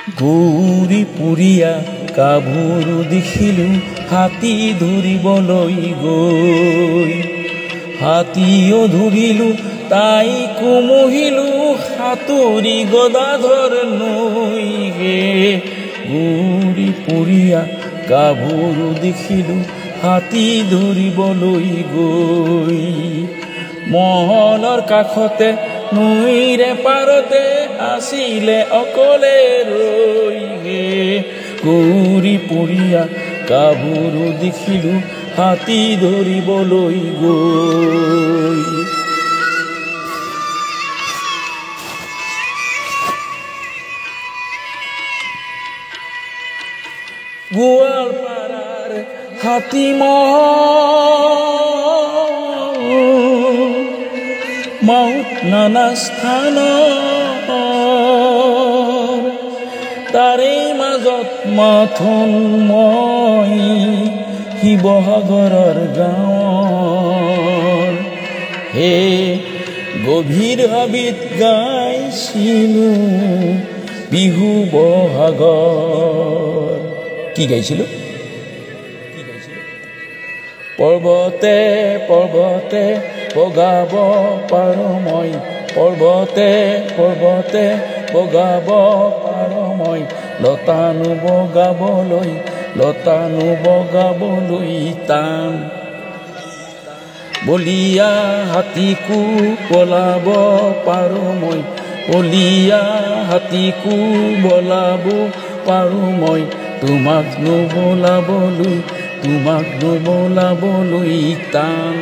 ঘূৰি পুৰিয়া গাভৰু দেখিলো হাতী ধৰিবলৈ গৈ, হাতীও ধৰিলো তাইকো মহিলো সাঁতুৰি গদাধৰ নৈ হে। ঘূৰি পুৰিয়া গাভৰু দেখিলো হাতী ধৰিবলৈ গৈ, মহলৰ কাষতে নৈৰে পাৰতে আছিলে অকলে ৰৈ হে। ঘূৰি পুৰিয়া গাভৰু দেখিলো হাতী ধৰিবলৈ গৈ। গোৱালপাৰাৰ হাতী মাউত নানা স্থানৰ, তাৰে মাজত মাথোন মই শিৱসাগৰৰ গাঁৱৰ হে। গভীৰ হাবিত গাইছিলো বিহু বহাগৰ। কি গাইছিলো? পৰ্বতে পৰ্বতে বগাব পাৰো মই, পৰ্বতে পৰ্বতে বগাব পাৰো মই, লতানো বগাবলৈ লতানো বগাবলৈ টান। বলিয়া হাতীকো বলাব পাৰো মই, বলিয়া হাতীকো বলাব পাৰো মই, তোমাক নোবলাবলৈ টান।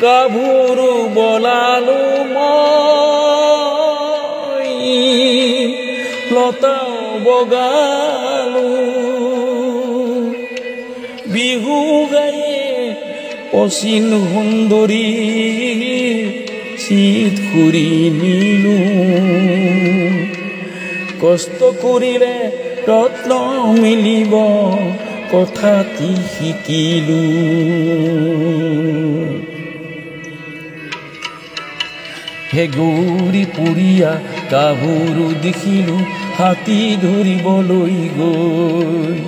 গাভৰু বলালো মই, লতাও বগালো, বিহু গায়ে অচিন সুন্দৰী চিত খুৰি নিলো। কষ্ট কৰিলে ৰত্ন মিলিব কথাটি শিকিলো। হে ঘূৰি পুৰিয়া গাভৰু দেখিলো হাতী ধৰিবলৈ গৈ,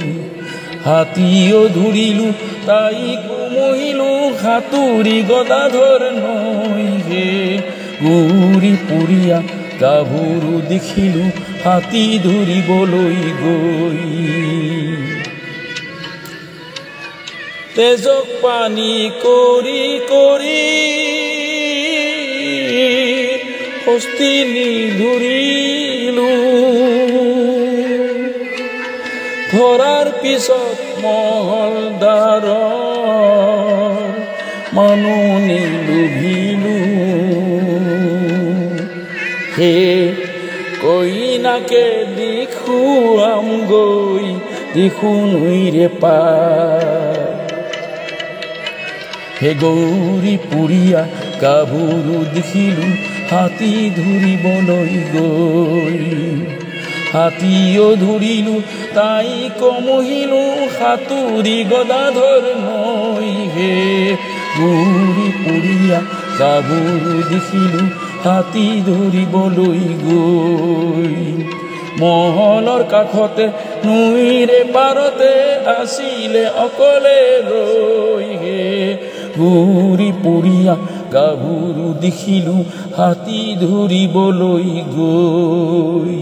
হাতীও ধৰিলো তাইকো মহিলো সাঁতুৰি গদাধৰ নৈ হে। ঘূৰি পুৰিয়া গাভৰু দেখিলো হাতী ধৰিবলৈ গৈ, তেজক পানী কৰি কৰি হস্তিনী ধৰিলো, ধৰাৰ পিছত মহলদাৰৰ মাননি লোভিলো হে। কইনাকে দেখুৱাম গৈ দেখো নৈৰে পাৰ হে। ঘূৰি পুৰিয়া গাভৰু দেখিলো হাতী ধৰিবলৈ গৈ, হাতীও ধৰিলো তাইকো মহিলো সাঁতুৰি গদাধৰ নৈ হে। ঘূৰি পুৰিয়া গাভৰু দেখিলো হাতী ধৰিবলৈ গৈ, মহলৰ কাষতে নৈৰে পাৰতে আছিলে অকলে ৰৈ হে। ঘূৰি পুৰিয়া গাভৰু দেখিলো হাতী ধৰিবলৈ গৈ।